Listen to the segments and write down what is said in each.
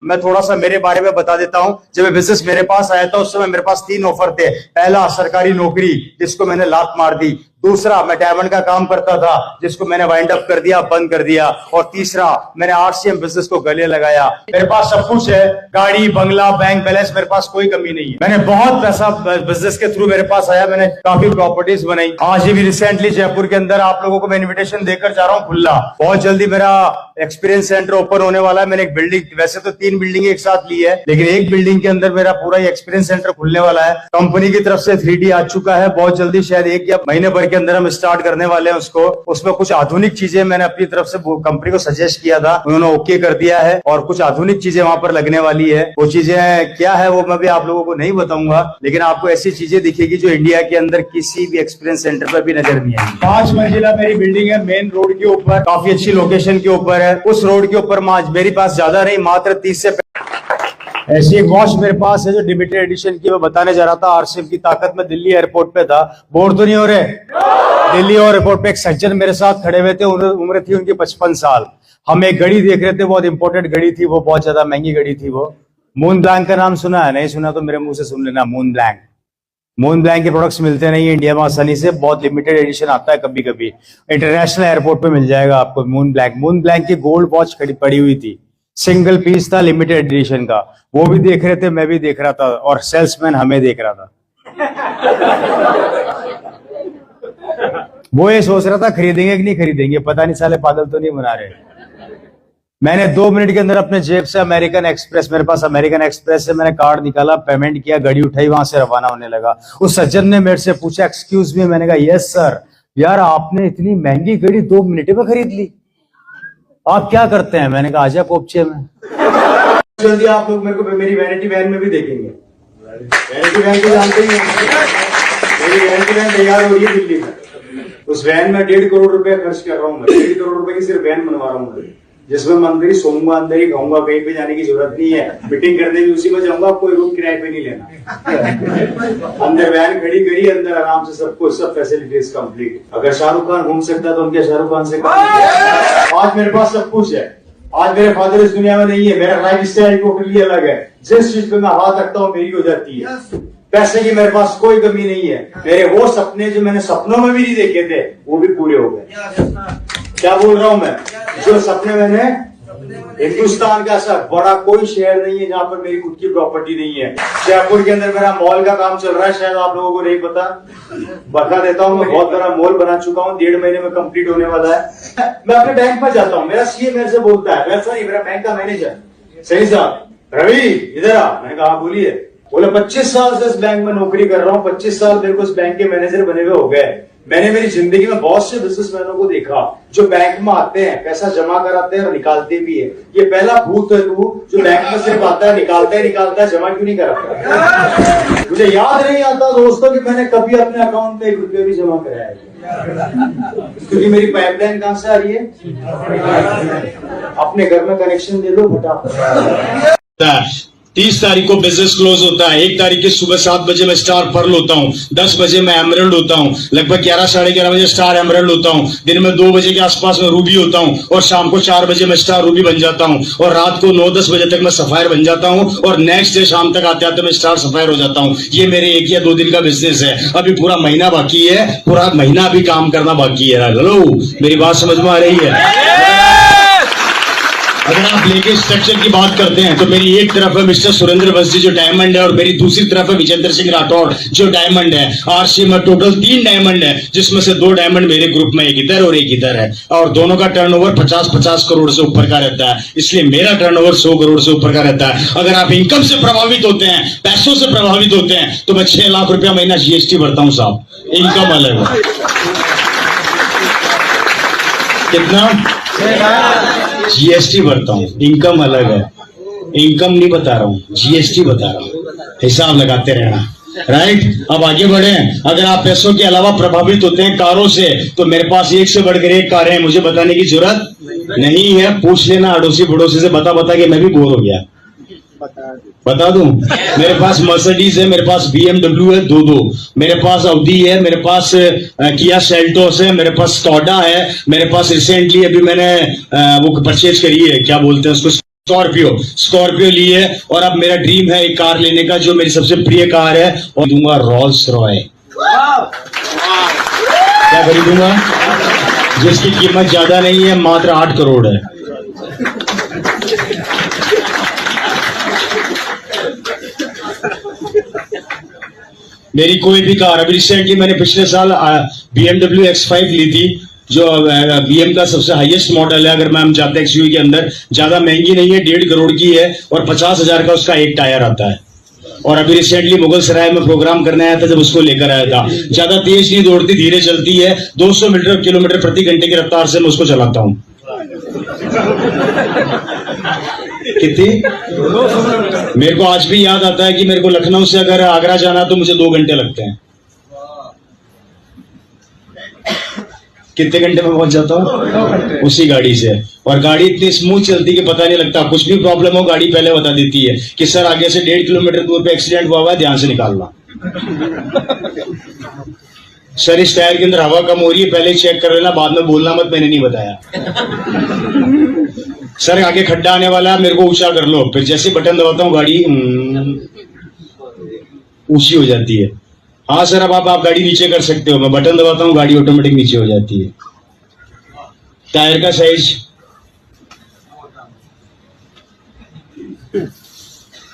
मैं थोड़ा सा मेरे बारे में बता देता हूं। जब बिजनेस मेरे पास आया था उस समय मेरे पास 3 ऑफर थे। पहला, सरकारी नौकरी, जिसको मैंने लात मार दी। दूसरा, मैं डायमंड का काम करता था, जिसको मैंने वाइंड अप कर दिया, बंद कर दिया। और तीसरा, मैंने आरसीएम बिजनेस को गले लगाया। मेरे पास सब कुछ है, गाड़ी, बंगला, बैंक बैलेंस, मेरे पास कोई कमी नहीं है। मैंने बहुत पैसा बिजनेस के थ्रू मेरे पास आया, मैंने काफी प्रॉपर्टीज बनाई। आज भी रिसेंटली जयपुर के अंदर आप लोगों को मैं इन्विटेशन देकर जा रहा हूँ खुला। बहुत जल्दी मेरा एक्सपीरियंस सेंटर ओपन होने वाला है। मैंने एक बिल्डिंग, वैसे तो 3 बिल्डिंग एक साथ ली है, लेकिन एक बिल्डिंग के अंदर मेरा पूरा एक्सपीरियंस सेंटर खुलने वाला है। कंपनी की तरफ से 3D आ चुका है। बहुत जल्दी, शायद 1 या महीने भर के अंदर हम स्टार्ट करने वाले हैं उसको। उसमें कुछ आधुनिक चीजें मैंने अपनी तरफ से कंपनी को सजेस्ट किया था, उन्होंने ओके कर दिया है। और कुछ आधुनिक चीजें वहां पर लगने वाली है। वो चीजें क्या है वो मैं भी आप लोगों को नहीं बताऊंगा, लेकिन आपको ऐसी चीजें दिखेगी जो इंडिया के अंदर किसी भी एक्सपीरियंस सेंटर पर भी नजर नहीं आएगी। 5 मंजिला मेरी बिल्डिंग है, मेन रोड के ऊपर, काफी अच्छी लोकेशन के ऊपर है। उस रोड के ऊपर मेरे पास ज्यादा नहीं, मात्र 30 से ऐसी एक वॉच मेरे पास है जो लिमिटेड एडिशन की मैं बताने जा रहा था। आरसीएम की ताकत में दिल्ली एयरपोर्ट पे था। बोर तो नहीं हो रहे? दिल्ली एयरपोर्ट पे एक सज्जन मेरे साथ खड़े हुए थे, उम्र थी उनकी 55 साल। हम एक घड़ी देख रहे थे, बहुत इंपॉर्टेंट घड़ी थी वो, बहुत ज्यादा महंगी घड़ी थी वो। मून ब्लैंक का नाम सुना है? नहीं सुना तो मेरे मुंह से सुन लेना। मून ब्लैंक, मून ब्लैंक के प्रोडक्ट्स मिलते नहीं है इंडिया में आसानी से, बहुत लिमिटेड एडिशन आता है कभी कभी। इंटरनेशनल एयरपोर्ट पे मिल जाएगा आपको मून ब्लैंक। मून ब्लैंक की गोल्ड वॉच पड़ी हुई थी, सिंगल पीस था, लिमिटेड एडिशन का। वो भी देख रहे थे, मैं भी देख रहा था, और सेल्समैन हमें देख रहा था। वो ये सोच रहा था खरीदेंगे कि नहीं खरीदेंगे, पता नहीं साले पागल तो नहीं बना रहे। मैंने 2 मिनट के अंदर अपने जेब से अमेरिकन एक्सप्रेस, मेरे पास अमेरिकन एक्सप्रेस से मैंने कार्ड निकाला, पेमेंट किया, गाड़ी उठाई, वहां से रवाना होने लगा। उस सज्जन ने मेरे से पूछा, एक्सक्यूज मी? मैंने कहा यस सर। यार आपने इतनी महंगी गाड़ी 2 मिनट में खरीद ली, आप क्या करते हैं? मैंने कहा आजा कोपचे में। जल्दी आप लोग मेरे को मेरी वैनिटी वैन में भी देखेंगे। वैनिटी वैन को जानते ही हैं, मेरी वैनिटी वैन तैयार हो रही है दिल्ली में। उस वैन में 1.5 करोड़ रुपए खर्च कर रहा हूँ मैं। 1.5 करोड़ रुपए की सिर्फ वैन बनवा रहा हूँ, जिसमें मैं अंदर ही सोऊंगा, अंदर ही खाऊंगा, कहीं पे जाने की जरूरत नहीं है। मीटिंग करने भी उसी में जाऊंगा, कोई रूम किराए पे नहीं लेना। अंदर वैन खड़ी करी, अंदर आराम से सबको, सब फैसिलिटीज कंप्लीट। अगर शाहरुख खान घूम सकता तो उनके शाहरुख खान से आज मेरे पास सब कुछ है। आज मेरे फादर इस दुनिया में नहीं है, मेरा लाइफ स्टाइल टोटली अलग है। जिस चीज पे मैं हाथ रखता हूँ मेरी हो जाती है। पैसे की मेरे पास कोई कमी नहीं है। मेरे वो सपने जो मैंने सपनों में भी नहीं देखे थे वो भी पूरे हो गए। क्या बोल रहा हूं मैं? जो सपने मैंने, हिंदुस्तान का ऐसा बड़ा कोई शहर नहीं है जहां पर मेरी खुद की प्रॉपर्टी नहीं है। जयपुर के अंदर मेरा मॉल का काम चल रहा है, शायद आप लोगों को नहीं पता, बता देता हूं। मैं बहुत बड़ा मॉल बना चुका हूं, 1.5 महीने में कंप्लीट होने वाला है। मैं अपने बैंक पर जाता हूं, मेरा सीए मेरे से बोलता है, मैं सॉरी मेरा बैंक का मैनेजर, सही साहब रवि इधर आ। मैंने कहा बोलिए। बोले 25 साल से इस बैंक में नौकरी कर रहा हूं, 25 साल मेरे को इस बैंक के मैनेजर बने हुए हो गए। मैंने मेरी जिंदगी में बहुत से बिजनेसमैनों को देखा जो बैंक में आते हैं, पैसा जमा कराते हैं और निकालते भी है। ये पहला भूत है तू जो बैंक में सिर्फ आता है, निकालता है, जमा क्यों नहीं कराता? मुझे याद नहीं आता दोस्तों कि मैंने कभी अपने अकाउंट में 1 रुपया भी जमा कराया है। क्योंकि मेरी पाइपलाइन कहां से आ रही है? अपने घर में कनेक्शन दे लो फटाफट। 30 तारीख को बिजनेस क्लोज होता है। 1 तारीख के सुबह 7 बजे मैं स्टार पर्ल होता हूँ, 10 बजे मैं एमरल्ड होता हूँ, लगभग 11 साढ़े 11 बजे स्टार एमरल्ड होता हूँ, दिन में 2 बजे के आसपास में रूबी होता हूँ, और शाम को 4 बजे मैं स्टार रूबी बन जाता हूँ, और रात को 9-10 बजे तक मैं सफायर बन जाता हूँ, और नेक्स्ट डे शाम तक आते आते मैं स्टार सफायर हो जाता हूँ। ये मेरे 1 या 2 दिन का बिजनेस है। अभी पूरा महीना बाकी है, पूरा महीना अभी काम करना बाकी है। हेलो, मेरी बात समझ में आ रही है? अगर आप लेके स्ट्रक्चर की बात करते हैं तो मेरी एक तरफ है मिस्टर सुरेंद्र बंसी जो डायमंड है, और मेरी दूसरी तरफ है विजेंद्र सिंह राठौर जो डायमंड है। आरसी में टोटल 3 डायमंड है, जिसमें से 2 डायमंड मेरे ग्रुप में, एक इधर और एक इधर है, और दोनों का टर्नओवर 50-50 करोड़ से ऊपर का रहता है। इसलिए मेरा टर्नओवर 100 करोड़ से ऊपर का रहता है। अगर आप इनकम से प्रभावित होते हैं, पैसों से प्रभावित होते हैं, तो मैं 6 लाख रुपया महीना जीएसटी भरता हूं साहब। इनकम अलग है। कितना जीएसटी भरता हूँ, इनकम अलग है। इनकम नहीं बता रहा हूँ, जीएसटी बता रहा हूँ। हिसाब लगाते रहना, राइट? अब आगे बढ़े। अगर आप पैसों के अलावा प्रभावित होते हैं कारों से, तो मेरे पास 1 से बढ़कर 1 कार है, मुझे बताने की जरूरत नहीं है। पूछ लेना अड़ोसी पड़ोसी से, बता के मैं भी बोर हो गया। बता दूं, मेरे पास मर्सिडीज है, मेरे पास BMW है 2-2, मेरे पास ऑडी है, मेरे पास किया सेल्टोस है, मेरे पास स्कोडा है, मेरे पास रिसेंटली अभी मैंने वो परचेज करी है, क्या बोलते हैं उसको, स्कॉर्पियो ली है और अब मेरा ड्रीम है एक कार लेने का जो मेरी सबसे प्रिय कार है और दूंगा रॉल्स रॉय। क्या खरीदूंगा? जिसकी कीमत ज्यादा नहीं है, मात्र 8 करोड़ है। मेरी कोई भी कार, अभी रिसेंटली मैंने पिछले साल BMW X5 ली थी जो BM का सबसे हाईएस्ट मॉडल है। अगर मैं हम जाते एक्सयूवी के अंदर, ज्यादा महंगी नहीं है, 1.5 करोड़ की है और 50,000 का उसका एक टायर आता है। और अभी रिसेंटली मुगल सराय में प्रोग्राम करने आया था, जब उसको लेकर आया था। ज्यादा तेज नहीं दौड़ती, धीरे चलती है, 200 किलोमीटर प्रति घंटे की रफ्तार से मैं उसको चलाता हूं। कितनी? मेरे को आज भी याद आता है कि मेरे को लखनऊ से अगर आगरा जाना तो मुझे 2 घंटे लगते हैं। कितने घंटे में पहुंच जाता हूँ? उसी गाड़ी से। और गाड़ी इतनी स्मूथ चलती कि पता नहीं लगता। कुछ भी प्रॉब्लम हो गाड़ी पहले बता देती है कि सर आगे से 1.5 किलोमीटर दूर पे एक्सीडेंट हुआ है, ध्यान से निकालना। सर इस टायर के अंदर हवा कम हो रही है, पहले चेक कर लेना, बाद में बोलना मत मैंने नहीं बताया। सर आगे खड्डा आने वाला है, मेरे को ऊंचा कर लो। फिर जैसे बटन दबाता हूँ गाड़ी ऊंची हो जाती है। हाँ सर अब आप गाड़ी नीचे कर सकते हो। मैं बटन दबाता हूँ, गाड़ी ऑटोमेटिक नीचे हो जाती है। टायर का साइज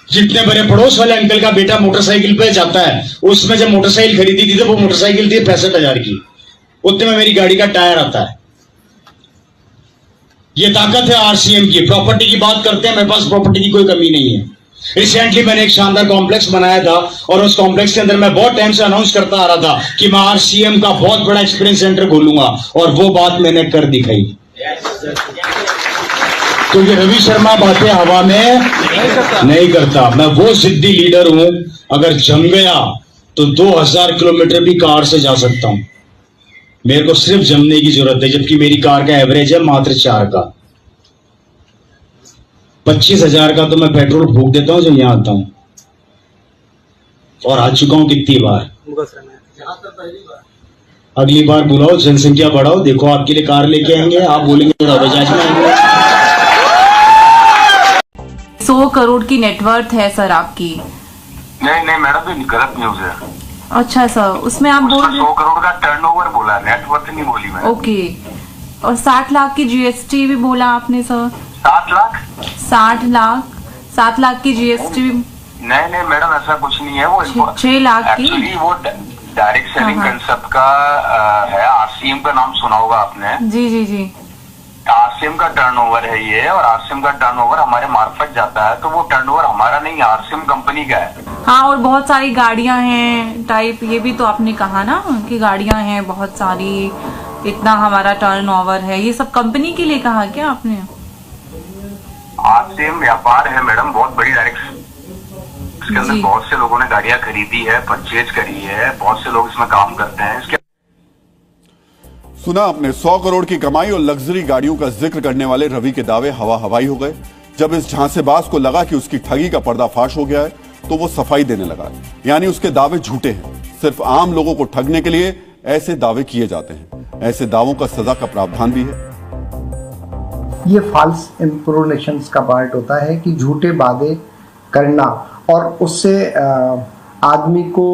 जितने बड़े पड़ोस वाले अंकल का बेटा मोटरसाइकिल पे जाता है, उसमें जब मोटरसाइकिल खरीदी थी तो वो मोटरसाइकिल थी 65,000 की, उतने में मेरी गाड़ी का टायर आता है। ये ताकत है RCM की। प्रॉपर्टी की बात करते हैं, मेरे पास प्रॉपर्टी की कोई कमी नहीं है। रिसेंटली मैंने एक शानदार कॉम्प्लेक्स बनाया था और उस कॉम्प्लेक्स के अंदर मैं बहुत टाइम से अनाउंस करता आ रहा था कि मैं RCM का बहुत बड़ा एक्सपीरियंस सेंटर खोलूंगा और वो बात मैंने कर दिखाई। तो ये रवि शर्मा बातें हवा में नहीं करता। मैं वो जिद्दी लीडर हूं, अगर जम गया तो 2000 किलोमीटर भी कार से जा सकता हूं। मेरे को सिर्फ जमने की जरूरत है, जबकि मेरी कार का एवरेज है मात्र 4 का। 25,000 का तो मैं पेट्रोल फूक देता हूं जब यहां आता हूं, और आ चुका हूं कितनी बार। अगली बार बुलाओ, जनसंख्या बढ़ाओ, देखो आपके लिए कार लेके आएंगे। आप बोलेंगे बजाज में आएंगे। 100 करोड़ की नेटवर्थ है सर आपकी। नहीं मैडम, ये गलत न्यूज है। अच्छा सर, उसमें आप बोल रहे 100 करोड़ का टर्नओवर बोला, नेटवर्थ नहीं बोली मैंने। ओके, और 60 लाख की GST भी बोला आपने सर। 7 लाख? 7 लाख की GST भी। नहीं मैडम, ऐसा कुछ नहीं है। वो 6 लाख की। एक्चुअली वो डायरेक्ट सेलिंग कंसेप्ट का है। RCM का नाम सुना होगा आपने। जी। RCM का टर्नओवर है ये, और RCM का टर्नओवर हमारे मार्फत जाता है, तो वो टर्नओवर हमारा नहीं, RCM कंपनी का है। हाँ, और बहुत सारी गाड़ियां हैं टाइप, ये भी तो आपने कहा ना कि गाड़ियां हैं बहुत सारी, इतना हमारा टर्नओवर है, ये सब कंपनी के लिए कहा क्या आपने? RCM व्यापार है मैडम, बहुत बड़ी डायरेक्ट। इसके अंदर बहुत से लोगों ने गाड़ियां खरीदी है, परचेज करी है, बहुत से लोग इसमें काम करते हैं। इसके सुना आपने, 100 करोड़ की कमाई और लग्जरी गाड़ियों का जिक्र करने वाले रवि के दावे हवा हवाई हो गए। जब इस झांसेबाज को लगा कि उसकी ठगी का पर्दाफाश हो गया है तो वो सफाई देने लगा, यानी उसके दावे झूठे हैं। सिर्फ आम लोगों को ठगने के लिए ऐसे दावे किए जाते हैं। ऐसे दावों का सजा का प्रावधान भी है। ये फॉल्स इंप्रोनेशंस का पार्ट होता है कि झूठे वादे करना और उससे आदमी को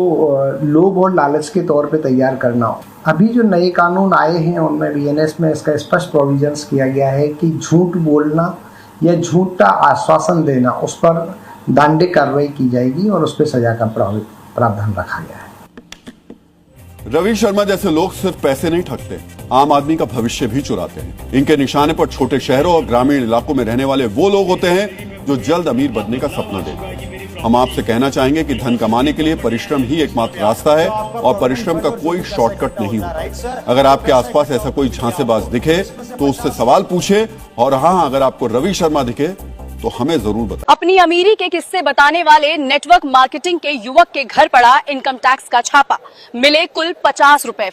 लोभ और लालच के तौर पे तैयार करना। अभी जो नए कानून आए हैं उनमें BNS में इसका स्पष्ट प्रोविजंस किया गया है कि झूठ बोलना या झूठा आश्वासन देना, उस पर दंडिक कार्रवाई की जाएगी और उस पर सजा का प्रावधान रखा गया है। रवि शर्मा जैसे लोग सिर्फ पैसे नहीं ठगते, आम आदमी का भविष्य भी चुराते हैं। इनके निशाने पर छोटे शहरों और ग्रामीण इलाकों में रहने वाले वो लोग होते हैं जो जल्द अमीर बनने का सपना देखते हैं। हम आपसे कहना चाहेंगे कि धन कमाने के लिए परिश्रम ही एकमात्र रास्ता है और परिश्रम का कोई शॉर्टकट नहीं होता। अगर आपके आसपास ऐसा कोई झांसेबाज दिखे तो उससे सवाल पूछे, और हाँ, अगर आपको रवि शर्मा दिखे तो हमें जरूर बताएं। अपनी अमीरी के किस्से बताने वाले नेटवर्क मार्केटिंग के युवक के घर पड़ा इनकम टैक्स का छापा, मिले कुल 50 रुपए।